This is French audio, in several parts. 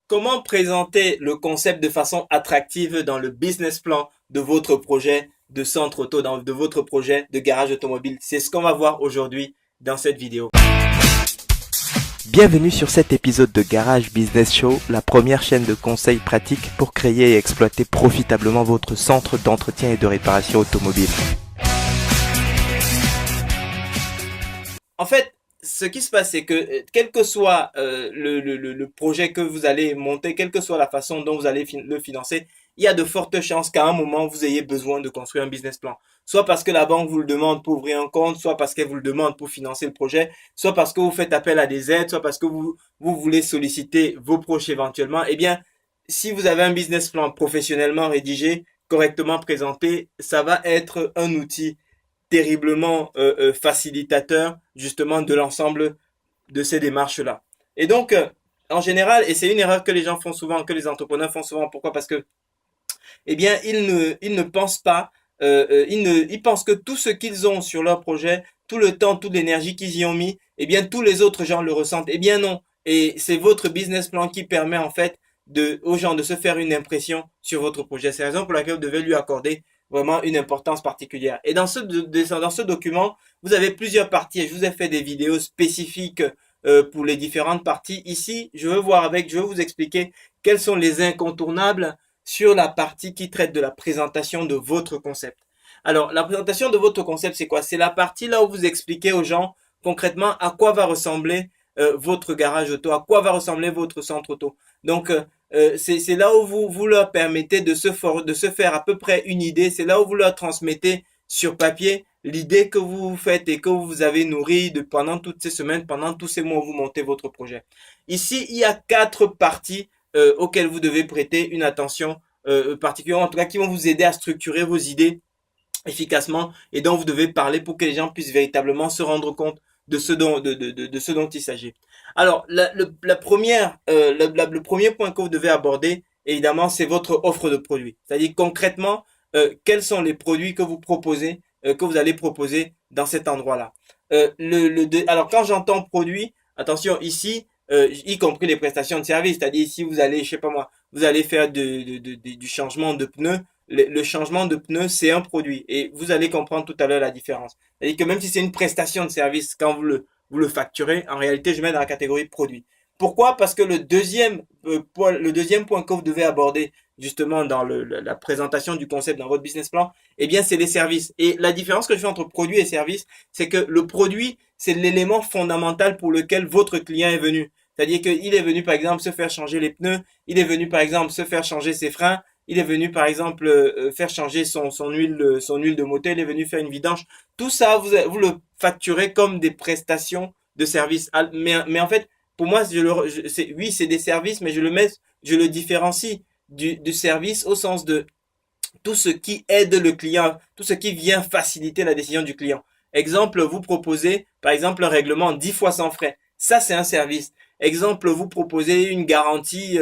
Comment présenter le concept de façon attractive dans le business plan de votre projet de centre auto, de votre projet de garage automobile? C'est ce qu'on va voir aujourd'hui dans cette vidéo. Bienvenue sur cet épisode de Garage Business Show, la première chaîne de conseils pratiques pour créer et exploiter profitablement votre centre d'entretien et de réparation automobile. En fait, ce qui se passe, c'est que quel que soit le projet que vous allez monter, quelle que soit la façon dont vous allez le financer, il y a de fortes chances qu'à un moment, vous ayez besoin de construire un business plan. Soit parce que la banque vous le demande pour ouvrir un compte, soit parce qu'elle vous le demande pour financer le projet, soit parce que vous faites appel à des aides, soit parce que vous voulez solliciter vos proches éventuellement. Eh bien, si vous avez un business plan professionnellement rédigé, correctement présenté, ça va être un outil terriblement facilitateur justement de l'ensemble de ces démarches-là. Et donc, en général, et c'est une erreur que les gens font souvent, que les entrepreneurs font souvent, pourquoi? Parce que, eh bien, ils ne pensent pas, ils pensent que tout ce qu'ils ont sur leur projet, tout le temps, toute l'énergie qu'ils y ont mis, eh bien, tous les autres gens le ressentent. Eh bien, non. Et c'est votre business plan qui permet, en fait, aux gens de se faire une impression sur votre projet. C'est la raison pour laquelle vous devez lui accorder vraiment une importance particulière. Et dans dans ce document, vous avez plusieurs parties et je vous ai fait des vidéos spécifiques pour les différentes parties. Ici, je veux vous expliquer quels sont les incontournables sur la partie qui traite de la présentation de votre concept. Alors, la présentation de votre concept, c'est quoi? C'est la partie là où vous expliquez aux gens concrètement à quoi va ressembler votre garage auto, à quoi va ressembler votre centre auto. Donc, c'est là où vous leur permettez de se faire à peu près une idée. C'est là où vous leur transmettez sur papier l'idée que vous faites et que vous avez nourri pendant toutes ces semaines, pendant tous ces mois où vous montez votre projet. Ici, il y a 4 parties auxquelles vous devez prêter une attention particulière, en tout cas qui vont vous aider à structurer vos idées efficacement et dont vous devez parler pour que les gens puissent véritablement se rendre compte de ce dont il s'agit. Alors, le premier point que vous devez aborder, évidemment, c'est votre offre de produits. C'est-à-dire concrètement, quels sont les produits que vous proposez, que vous allez proposer dans cet endroit-là. Alors, quand j'entends produit, attention ici, y compris les prestations de service, c'est-à-dire ici vous allez, je sais pas moi, vous allez faire du changement de pneus. Le changement de pneus, c'est un produit. Et vous allez comprendre tout à l'heure la différence. C'est-à-dire que même si c'est une prestation de service, quand vous le facturez, en réalité, je mets dans la catégorie produit. Pourquoi? Parce que le deuxième point que vous devez aborder justement dans la présentation du concept dans votre business plan, eh bien, c'est les services. Et la différence que je fais entre produit et service, c'est que le produit, c'est l'élément fondamental pour lequel votre client est venu. C'est-à-dire qu'il est venu, par exemple, se faire changer les pneus, il est venu, par exemple, se faire changer ses freins, il est venu, par exemple, faire changer son huile de moteur, il est venu faire une vidange. Tout ça, vous le facturez comme des prestations de services. Mais en fait, pour moi, oui, c'est des services, mais je le différencie du service au sens de tout ce qui aide le client, tout ce qui vient faciliter la décision du client. Exemple, vous proposez, par exemple, un règlement 10 fois sans frais. Ça, c'est un service. Exemple, vous proposez une garantie,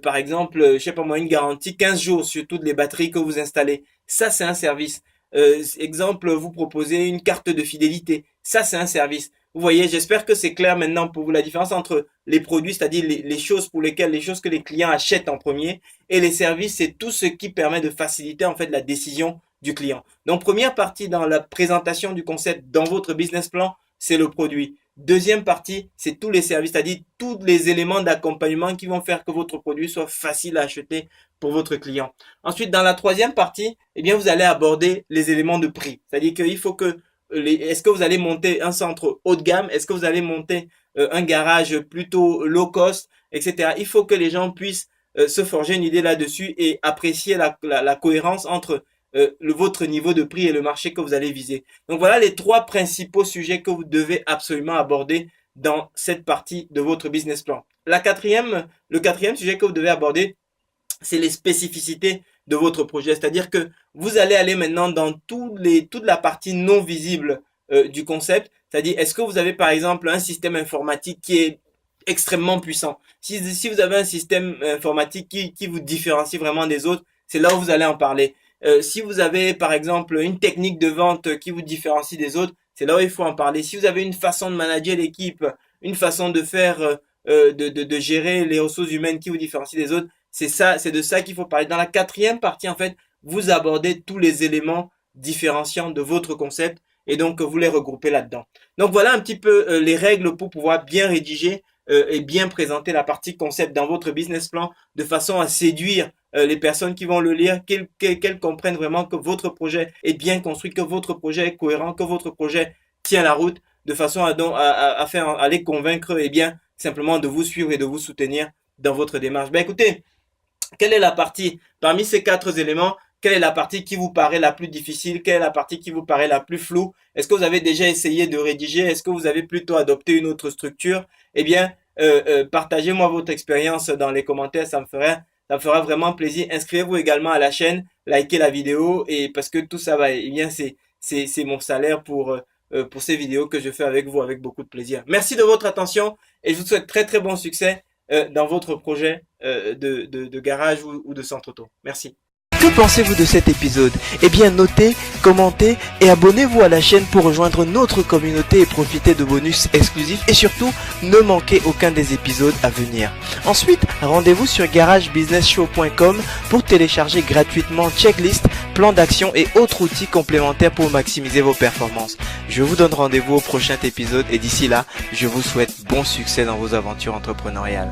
par exemple, je sais pas moi, une garantie 15 jours sur toutes les batteries que vous installez. Ça, c'est un service. Exemple, vous proposez une carte de fidélité. Ça, c'est un service. Vous voyez, j'espère que c'est clair maintenant pour vous la différence entre les produits, c'est-à-dire les choses les choses que les clients achètent en premier, et les services, c'est tout ce qui permet de faciliter en fait la décision du client. Donc, première partie dans la présentation du concept dans votre business plan, c'est le produit. Deuxième partie, c'est tous les services, c'est-à-dire tous les éléments d'accompagnement qui vont faire que votre produit soit facile à acheter pour votre client. Ensuite, dans la troisième partie, eh bien, vous allez aborder les éléments de prix. C'est-à-dire qu'il faut que est-ce que vous allez monter un centre haut de gamme? Est-ce que vous allez monter un garage plutôt low cost, etc. Il faut que les gens puissent se forger une idée là-dessus et apprécier la cohérence entre votre niveau de prix et le marché que vous allez viser. Donc voilà les 3 principaux sujets que vous devez absolument aborder dans cette partie de votre business plan. Le quatrième sujet que vous devez aborder, c'est les spécificités de votre projet. C'est-à-dire que vous allez aller maintenant dans toute la partie non visible du concept. C'est-à-dire, est-ce que vous avez par exemple un système informatique qui est extrêmement puissant? Si vous avez un système informatique qui vous différencie vraiment des autres, c'est là où vous allez en parler. Si vous avez par exemple une technique de vente qui vous différencie des autres, c'est là où il faut en parler. Si vous avez une façon de manager l'équipe, une façon de faire de gérer les ressources humaines qui vous différencient des autres. C'est ça, c'est de ça qu'il faut parler. Dans la quatrième partie, en fait, vous abordez tous les éléments différenciants de votre concept et donc vous les regroupez là-dedans. Donc voilà un petit peu les règles pour pouvoir bien rédiger et bien présenter la partie concept dans votre business plan de façon à séduire les personnes qui vont le lire, qu'elles comprennent vraiment que votre projet est bien construit, que votre projet est cohérent, que votre projet tient la route, de façon à les convaincre et bien simplement de vous suivre et de vous soutenir dans votre démarche. Ben écoutez, quelle est la partie, parmi ces quatre éléments, quelle est la partie qui vous paraît la plus difficile? Quelle est la partie qui vous paraît la plus floue? Est-ce que vous avez déjà essayé de rédiger? Est-ce que vous avez plutôt adopté une autre structure? Eh bien, partagez-moi votre expérience dans les commentaires, ça me fera vraiment plaisir. Inscrivez-vous également à la chaîne, likez la vidéo et parce que tout ça va, eh bien, c'est mon salaire pour ces vidéos que je fais avec vous avec beaucoup de plaisir. Merci de votre attention et je vous souhaite très très bon succès dans votre projet de garage ou de centre auto. Merci. Que pensez-vous de cet épisode? Eh bien notez, commentez et abonnez-vous à la chaîne pour rejoindre notre communauté et profiter de bonus exclusifs et surtout ne manquez aucun des épisodes à venir. Ensuite, rendez-vous sur garagebusinessshow.com pour télécharger gratuitement checklist, plan d'action et autres outils complémentaires pour maximiser vos performances. Je vous donne rendez-vous au prochain épisode et d'ici là, je vous souhaite bon succès dans vos aventures entrepreneuriales.